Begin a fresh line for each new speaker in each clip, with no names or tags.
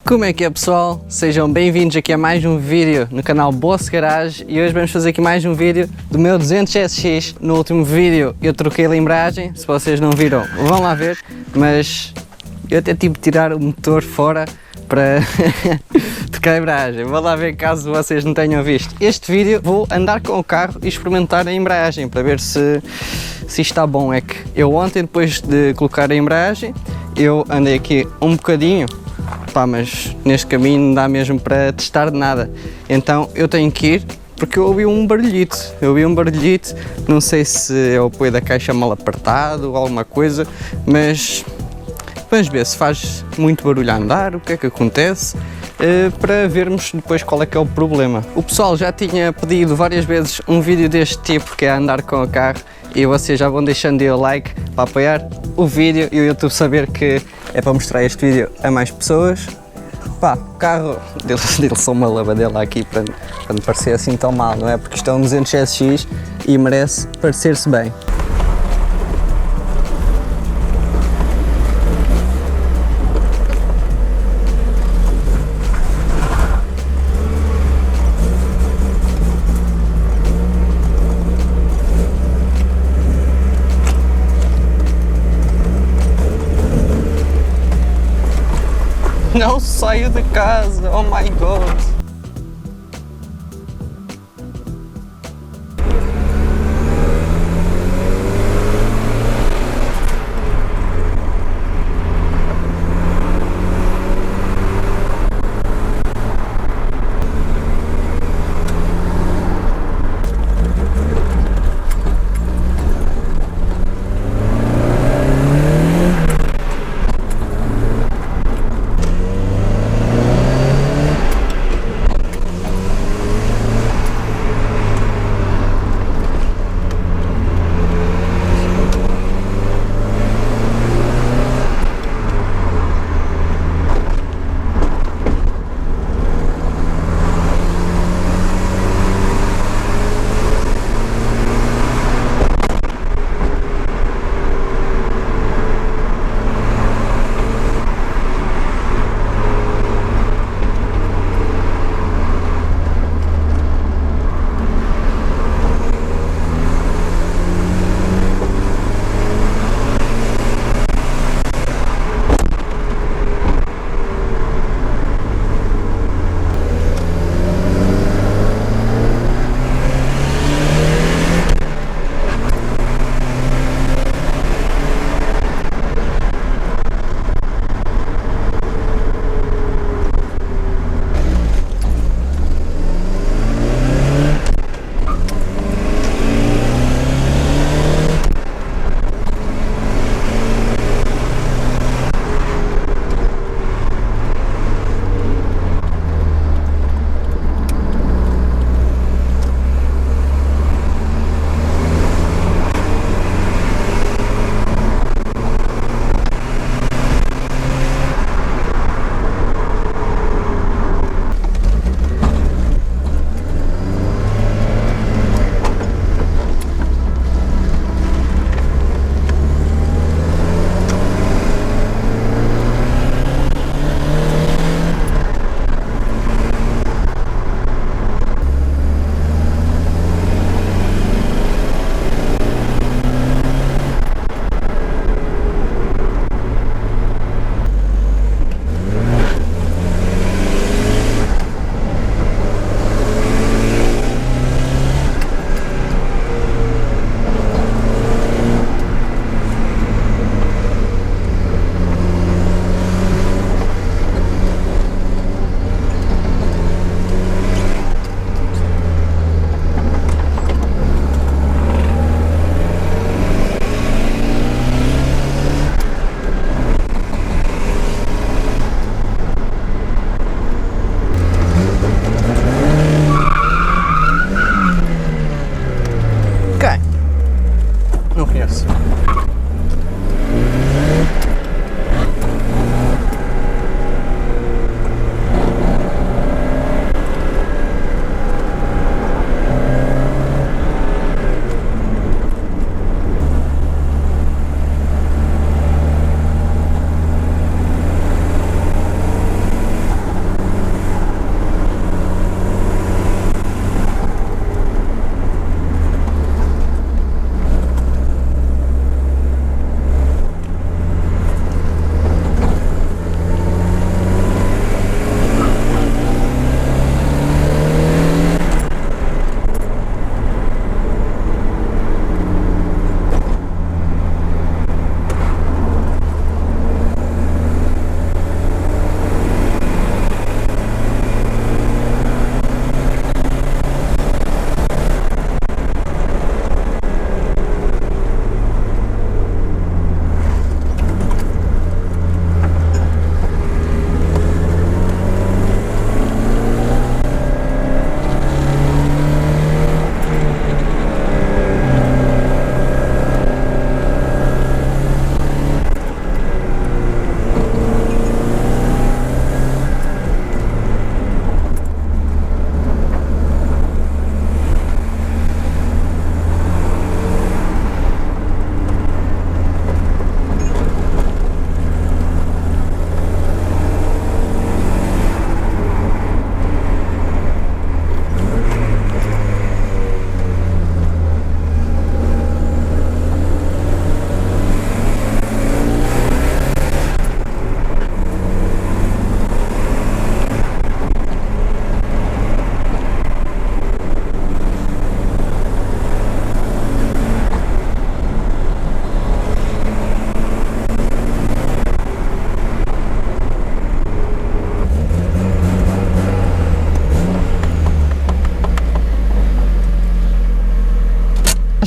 Como é que é, pessoal? Sejam bem-vindos aqui a mais um vídeo no canal Boss Garage e hoje vamos fazer aqui mais um vídeo do meu 200 SX. No último vídeo eu troquei a embreagem, se vocês não viram vão lá ver, mas eu até tive de tirar o motor fora para trocar a embreagem. Vou lá ver caso vocês não tenham visto. Este vídeo vou andar com o carro e experimentar a embreagem para ver se isto está bom. É que eu ontem, depois de colocar a embreagem, eu andei aqui um bocadinho, pá, mas neste caminho não dá mesmo para testar nada. Então eu tenho que ir porque eu ouvi um barulhito. Não sei se é o apoio da caixa mal apertado ou alguma coisa, mas vamos ver se faz muito barulho a andar, o que é que acontece, para vermos depois qual é que é o problema. O pessoal já tinha pedido várias vezes um vídeo deste tipo, que é andar com o carro, e vocês já vão deixando aí o like para apoiar o vídeo e o YouTube saber que é para mostrar este vídeo a mais pessoas. Pá, o carro dele só uma lavadela aqui para não parecer assim tão mal, não é? Porque isto é um 200 SX e merece parecer-se bem. Não saio de casa, oh my god!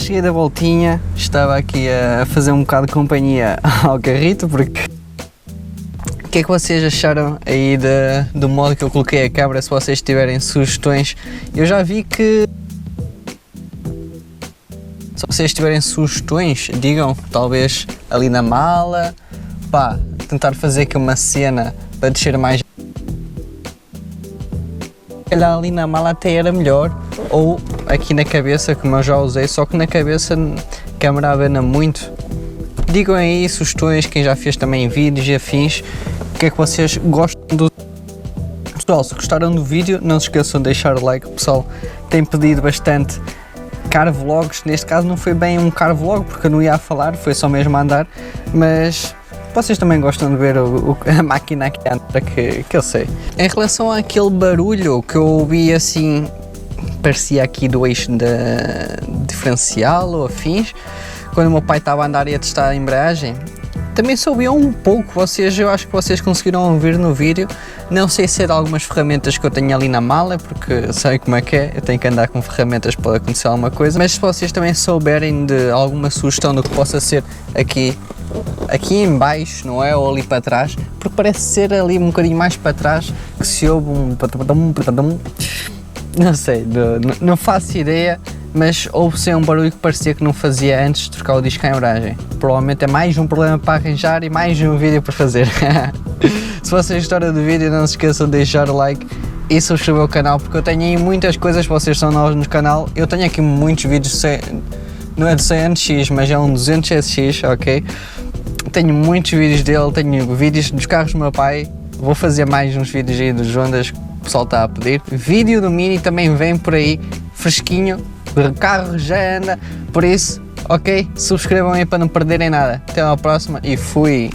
cheguei da voltinha, estava aqui a fazer um bocado de companhia ao carrito, porque... O que é que vocês acharam aí do modo que eu coloquei a câmera? Se vocês tiverem sugestões, eu já vi que... Se vocês tiverem sugestões, digam, talvez ali na mala, pá, tentar fazer aqui uma cena para descer mais. Calhar ali na mala até era melhor, ou aqui na cabeça, como eu já usei, só que na cabeça a câmera abana muito. Digam aí sugestões, quem já fez também vídeos e afins, o que é que vocês gostam do... Pessoal, se gostaram do vídeo, não se esqueçam de deixar o like. O pessoal tem pedido bastante car vlogs, neste caso não foi bem um car vlog, porque eu não ia a falar, foi só mesmo a andar, mas vocês também gostam de ver a máquina aqui anda, que eu sei. Em relação àquele barulho que eu ouvi assim, parecia aqui do eixo diferencial ou afins, quando o meu pai estava a andar e a testar a embreagem, também se ouvia um pouco, eu acho que vocês conseguiram ouvir no vídeo. Não sei se é de algumas ferramentas que eu tenho ali na mala, porque sei como é que é, eu tenho que andar com ferramentas para acontecer alguma coisa, mas se vocês também souberem de alguma sugestão do que possa ser aqui em baixo, não é? Ou ali para trás, porque parece ser ali um bocadinho mais para trás que se ouve um... Não sei, não faço ideia, mas houve-se um barulho que parecia que não fazia antes de trocar o disco à embreagem. Provavelmente é mais um problema para arranjar e mais um vídeo para fazer. Se vocês gostaram do vídeo, não se esqueçam de deixar o like e subscrever o canal, porque eu tenho aí muitas coisas, vocês são novos no canal. Eu tenho aqui muitos vídeos, não é de 100NX, mas é um 200SX, ok? Tenho muitos vídeos dele, tenho vídeos dos carros do meu pai, vou fazer mais uns vídeos aí dos Hondas que o pessoal está a pedir. Vídeo do Mini também vem por aí, fresquinho, o carro já anda, por isso, ok? Subscrevam aí para não perderem nada. Até à próxima e fui!